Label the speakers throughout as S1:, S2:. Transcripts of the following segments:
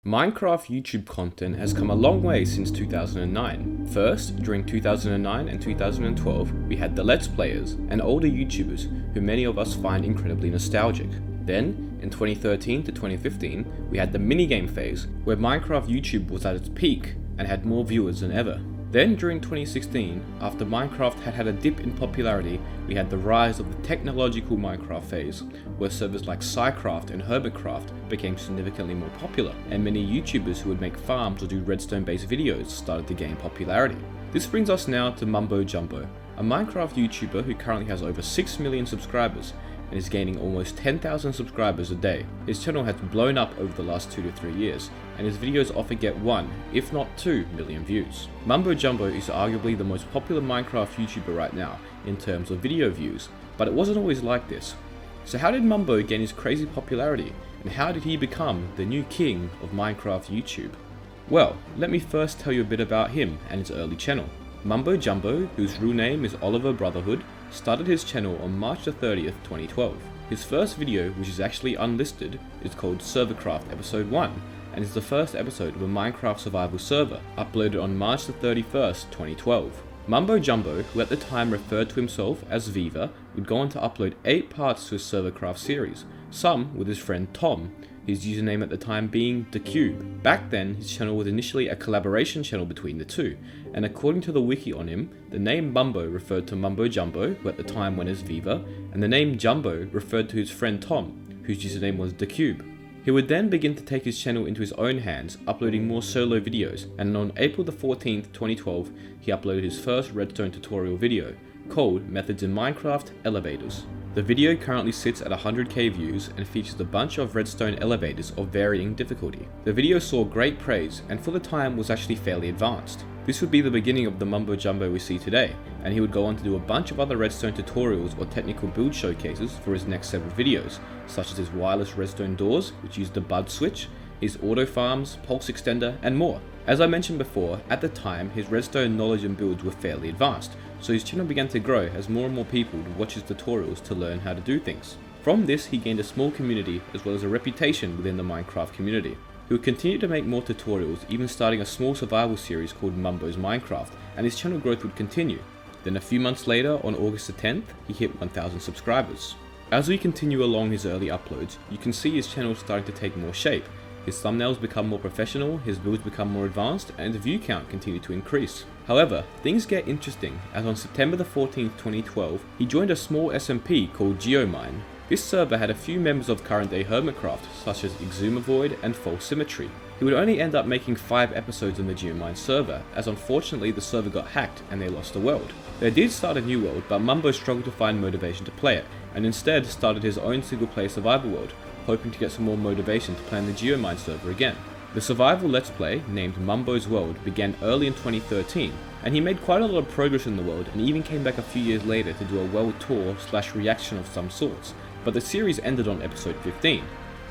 S1: Minecraft YouTube content has come a long way since 2009. First, during 2009 and 2012, we had the Let's Players and older YouTubers who many of us find incredibly nostalgic. Then, in 2013 to 2015, we had the minigame phase, where Minecraft YouTube was at its peak and had more viewers than ever. Then during 2016, after Minecraft had had a dip in popularity, we had the rise of the technological Minecraft phase, where servers like SciCraft and Hermitcraft became significantly more popular, and many YouTubers who would make farms or do redstone-based videos started to gain popularity. This brings us now to Mumbo, a Minecraft YouTuber who currently has over 6 million subscribers and is gaining almost 10,000 subscribers a day. His channel has blown up over the last 2 to 3 years, and his videos often get 1, if not 2 million views. Mumbo is arguably the most popular Minecraft YouTuber right now in terms of video views, but it wasn't always like this. So how did Mumbo gain his crazy popularity, and how did he become the new king of Minecraft YouTube? Well, let me first tell you a bit about him and his early channel. Mumbo, whose real name is Oliver Brotherhood, started his channel on March the 30th, 2012. His first video, which is actually unlisted, is called Servercraft Episode 1, and is the first episode of a Minecraft survival server, uploaded on March the 31st, 2012. Mumbo, who at the time referred to himself as Viva, would go on to upload 8 parts to his Servercraft series, some with his friend Tom, his username at the time being TheCube. Back then, his channel was initially a collaboration channel between the two, and according to the wiki on him, the name Mumbo referred to Mumbo, who at the time went as Viva, and the name Jumbo referred to his friend Tom, whose username was TheCube. He would then begin to take his channel into his own hands, uploading more solo videos, and on April the 14th, 2012, he uploaded his first redstone tutorial video, called Methods in Minecraft Elevators. The video currently sits at 100k views and features a bunch of redstone elevators of varying difficulty. The video saw great praise and for the time was actually fairly advanced. This would be the beginning of the Mumbo we see today, and he would go on to do a bunch of other redstone tutorials or technical build showcases for his next several videos, such as his wireless redstone doors, which use the bud switch, his auto farms, pulse extender, and more. As I mentioned before, at the time his redstone knowledge and builds were fairly advanced, so his channel began to grow as more and more people would watch his tutorials to learn how to do things. From this, he gained a small community as well as a reputation within the Minecraft community. He would continue to make more tutorials, even starting a small survival series called Mumbo's Minecraft, and his channel growth would continue. Then a few months later, on August the 10th, he hit 1,000 subscribers. As we continue along his early uploads, you can see his channel starting to take more shape. His thumbnails become more professional, his builds become more advanced, and the view count continued to increase. However, things get interesting, as on September the 14th, 2012, he joined a small SMP called GeoMine. This server had a few members of current day Hermitcraft, such as Exumavoid and False Symmetry. He would only end up making 5 episodes on the GeoMine server, as unfortunately the server got hacked and they lost the world. They did start a new world, but Mumbo struggled to find motivation to play it, and instead started his own single player survival world, hoping to get some more motivation to play on the GeoMine server again. The survival let's play, named Mumbo's World, began early in 2013, and he made quite a lot of progress in the world and even came back a few years later to do a world tour / reaction of some sorts, but the series ended on episode 15.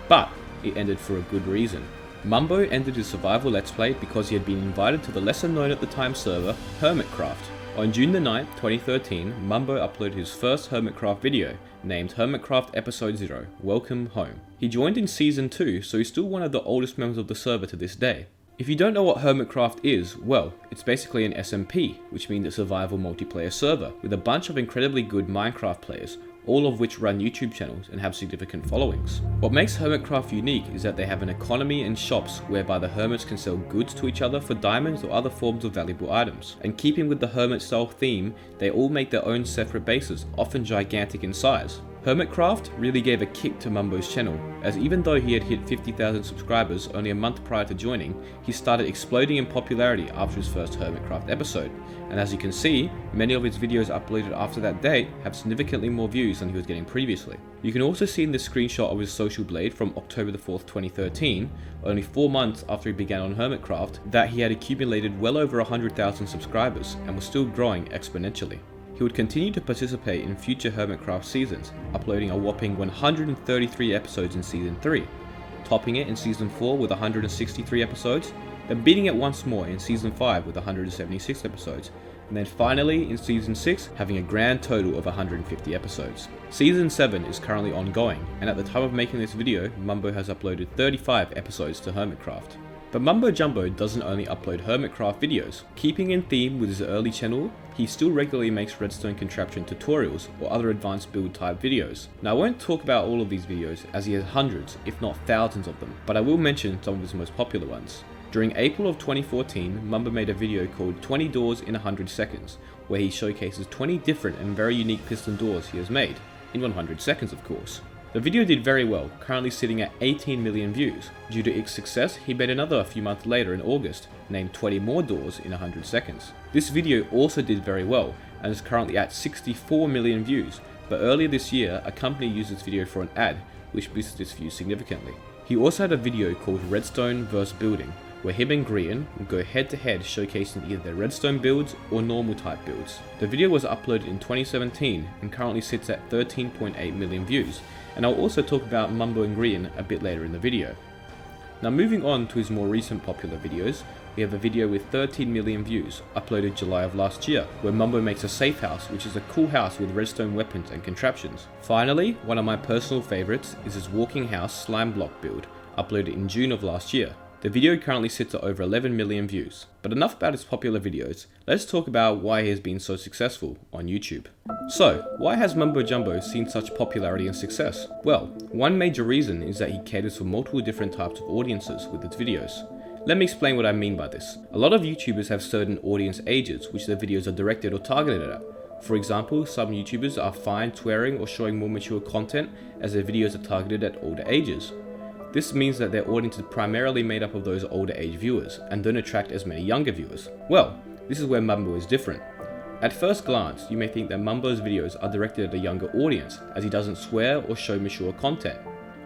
S1: But it ended for a good reason. Mumbo ended his survival let's play because he had been invited to the lesser known at the time server, Hermitcraft. On June the 9th, 2013, Mumbo uploaded his first Hermitcraft video, named Hermitcraft Episode 0, Welcome Home. He joined in Season 2, so he's still one of the oldest members of the server to this day. If you don't know what Hermitcraft is, well, it's basically an SMP, which means a survival multiplayer server, with a bunch of incredibly good Minecraft players, all of which run YouTube channels and have significant followings. What makes Hermitcraft unique is that they have an economy and shops whereby the hermits can sell goods to each other for diamonds or other forms of valuable items. And keeping with the hermit style theme, they all make their own separate bases, often gigantic in size. Hermitcraft really gave a kick to Mumbo's channel, as even though he had hit 50,000 subscribers only a month prior to joining, he started exploding in popularity after his first Hermitcraft episode. And as you can see, many of his videos uploaded after that date have significantly more views than he was getting previously. You can also see in this screenshot of his social blade from October the 4th, 2013, only 4 months after he began on Hermitcraft, that he had accumulated well over 100,000 subscribers and was still growing exponentially. He would continue to participate in future Hermitcraft seasons, uploading a whopping 133 episodes in Season 3, topping it in Season 4 with 163 episodes, then beating it once more in Season 5 with 176 episodes, and then finally in Season 6 having a grand total of 150 episodes. Season 7 is currently ongoing, and at the time of making this video, Mumbo has uploaded 35 episodes to Hermitcraft. But Mumbo Jumbo doesn't only upload Hermitcraft videos. Keeping in theme with his early channel, he still regularly makes redstone contraption tutorials or other advanced build type videos. Now I won't talk about all of these videos as he has hundreds, if not thousands of them, but I will mention some of his most popular ones. During April of 2014, Mumbo made a video called 20 Doors in 100 Seconds, where he showcases 20 different and very unique piston doors he has made, in 100 seconds of course. The video did very well, currently sitting at 18 million views. Due to its success, he made another a few months later in August, named 20 More Doors in 100 Seconds. This video also did very well, and is currently at 64 million views, but earlier this year, a company used this video for an ad, which boosted its views significantly. He also had a video called Redstone vs Building, where him and Grian would go head to head showcasing either their redstone builds or normal type builds. The video was uploaded in 2017 and currently sits at 13.8 million views, and I'll also talk about Mumbo and Grian a bit later in the video. Now moving on to his more recent popular videos, we have a video with 13 million views, uploaded July of last year, where Mumbo makes a safe house, which is a cool house with redstone weapons and contraptions. Finally, one of my personal favourites is his walking house slime block build, uploaded in June of last year. The video currently sits at over 11 million views. But enough about his popular videos, let's talk about why he has been so successful on YouTube. So, why has Mumbo Jumbo seen such popularity and success? Well, one major reason is that he caters for multiple different types of audiences with his videos. Let me explain what I mean by this. A lot of YouTubers have certain audience ages which their videos are directed or targeted at. For example, some YouTubers are fine swearing or showing more mature content as their videos are targeted at older ages. This means that their audience is primarily made up of those older age viewers and don't attract as many younger viewers. Well, this is where Mumbo is different. At first glance, you may think that Mumbo's videos are directed at a younger audience as he doesn't swear or show mature content.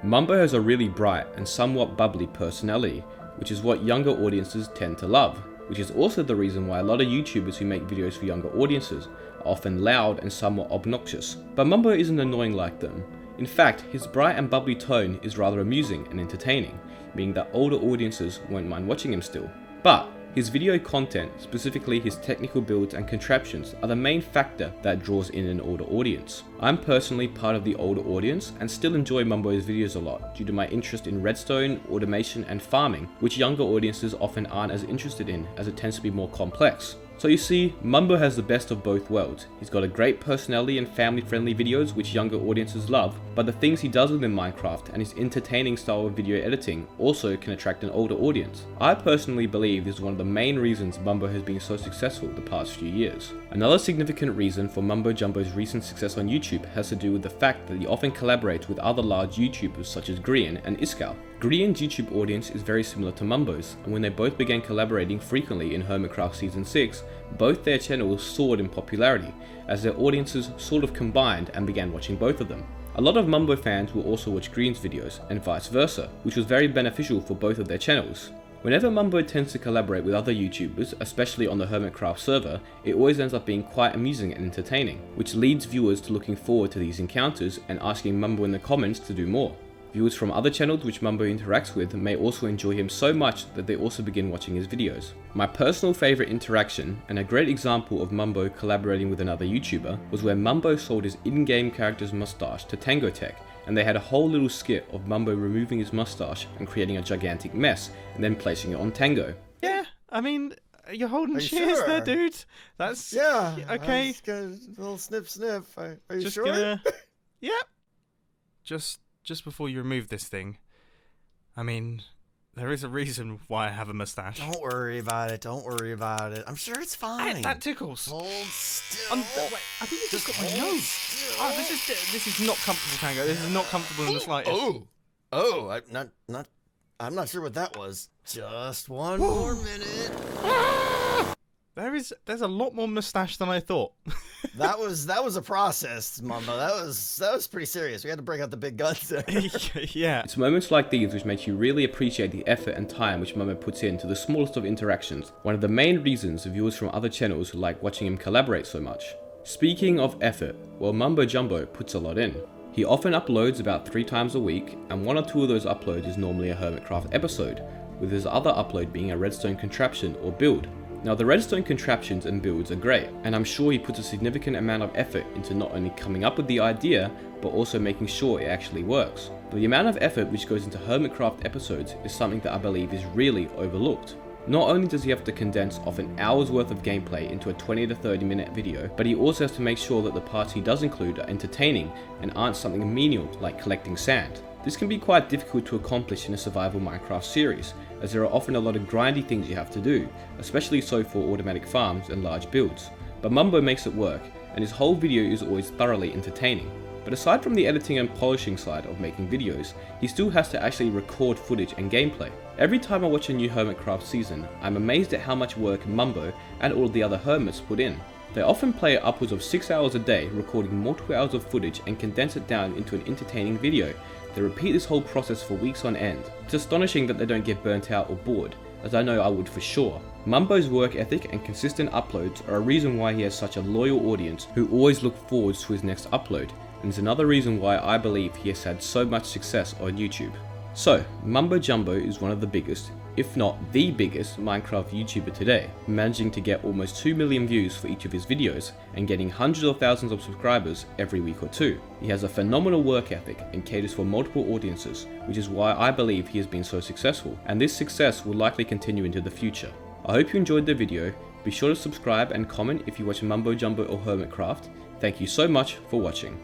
S1: Mumbo has a really bright and somewhat bubbly personality, which is what younger audiences tend to love, which is also the reason why a lot of YouTubers who make videos for younger audiences are often loud and somewhat obnoxious. But Mumbo isn't annoying like them. In fact, his bright and bubbly tone is rather amusing and entertaining, meaning that older audiences won't mind watching him still. But his video content, specifically his technical builds and contraptions, are the main factor that draws in an older audience. I'm personally part of the older audience and still enjoy Mumbo's videos a lot due to my interest in redstone, automation and farming, which younger audiences often aren't as interested in as it tends to be more complex. So you see, Mumbo has the best of both worlds. He's got a great personality and family-friendly videos which younger audiences love, but the things he does within Minecraft and his entertaining style of video editing also can attract an older audience. I personally believe this is one of the main reasons Mumbo has been so successful the past few years. Another significant reason for Mumbo Jumbo's recent success on YouTube has to do with the fact that he often collaborates with other large YouTubers such as Grian and Iskall. Grian's YouTube audience is very similar to Mumbo's, and when they both began collaborating frequently in Hermitcraft Season 6, both their channels soared in popularity, as their audiences sort of combined and began watching both of them. A lot of Mumbo fans will also watch Grian's videos, and vice versa, which was very beneficial for both of their channels. Whenever Mumbo tends to collaborate with other YouTubers, especially on the Hermitcraft server, it always ends up being quite amusing and entertaining, which leads viewers to looking forward to these encounters and asking Mumbo in the comments to do more. Viewers from other channels which Mumbo interacts with may also enjoy him so much that they also begin watching his videos. My personal favourite interaction, and a great example of Mumbo collaborating with another YouTuber, was where Mumbo sold his in-game character's mustache to Tango Tech, and they had a whole little skit of Mumbo removing his mustache and creating a gigantic mess, and then placing it on Tango.
S2: Yeah, I mean, you're holding shares
S3: sure?
S2: there, dude. That's...
S3: Yeah.
S2: Okay.
S3: Just got a little sniff. Are you
S2: Just
S3: sure?
S2: gonna... Yep. Just before you remove this thing, I mean, there is a reason why I have a mustache.
S3: Don't worry about it. I'm sure it's fine.
S2: That tickles.
S3: Hold still.
S2: Wait, I think you just got my nose.
S3: Still.
S2: Oh, this is not comfortable, Tango. This is not comfortable in the slightest.
S3: I'm not sure what that was. Just one more minute.
S2: There's a lot more mustache than I thought.
S3: That was a process, Mumbo. That was pretty serious. We had to break out the big guns there.
S2: Yeah.
S1: It's moments like these which make you really appreciate the effort and time which Mumbo puts into the smallest of interactions, one of the main reasons viewers from other channels like watching him collaborate so much. Speaking of effort, well, Mumbo Jumbo puts a lot in. He often uploads about 3 times a week, and 1 or 2 of those uploads is normally a Hermitcraft episode, with his other upload being a redstone contraption or build. Now the redstone contraptions and builds are great, and I'm sure he puts a significant amount of effort into not only coming up with the idea, but also making sure it actually works. But the amount of effort which goes into Hermitcraft episodes is something that I believe is really overlooked. Not only does he have to condense off an hour's worth of gameplay into a 20 to 30 minute video, but he also has to make sure that the parts he does include are entertaining and aren't something menial like collecting sand. This can be quite difficult to accomplish in a survival Minecraft series, as there are often a lot of grindy things you have to do, especially so for automatic farms and large builds. But Mumbo makes it work, and his whole video is always thoroughly entertaining. But aside from the editing and polishing side of making videos, he still has to actually record footage and gameplay. Every time I watch a new Hermitcraft season, I'm amazed at how much work Mumbo and all of the other hermits put in. They often play upwards of 6 hours a day, recording multiple hours of footage and condense it down into an entertaining video. They repeat this whole process for weeks on end. It's astonishing that they don't get burnt out or bored, as I know I would for sure. Mumbo's work ethic and consistent uploads are a reason why he has such a loyal audience who always look forward to his next upload, and is another reason why I believe he has had so much success on YouTube. So, Mumbo Jumbo is one of the biggest, if not the biggest, Minecraft YouTuber today, managing to get almost 2 million views for each of his videos and getting hundreds of thousands of subscribers every week or two. He has a phenomenal work ethic and caters for multiple audiences, which is why I believe he has been so successful, and this success will likely continue into the future. I hope you enjoyed the video. Be sure to subscribe and comment if you watch Mumbo Jumbo or Hermitcraft. Thank you so much for watching.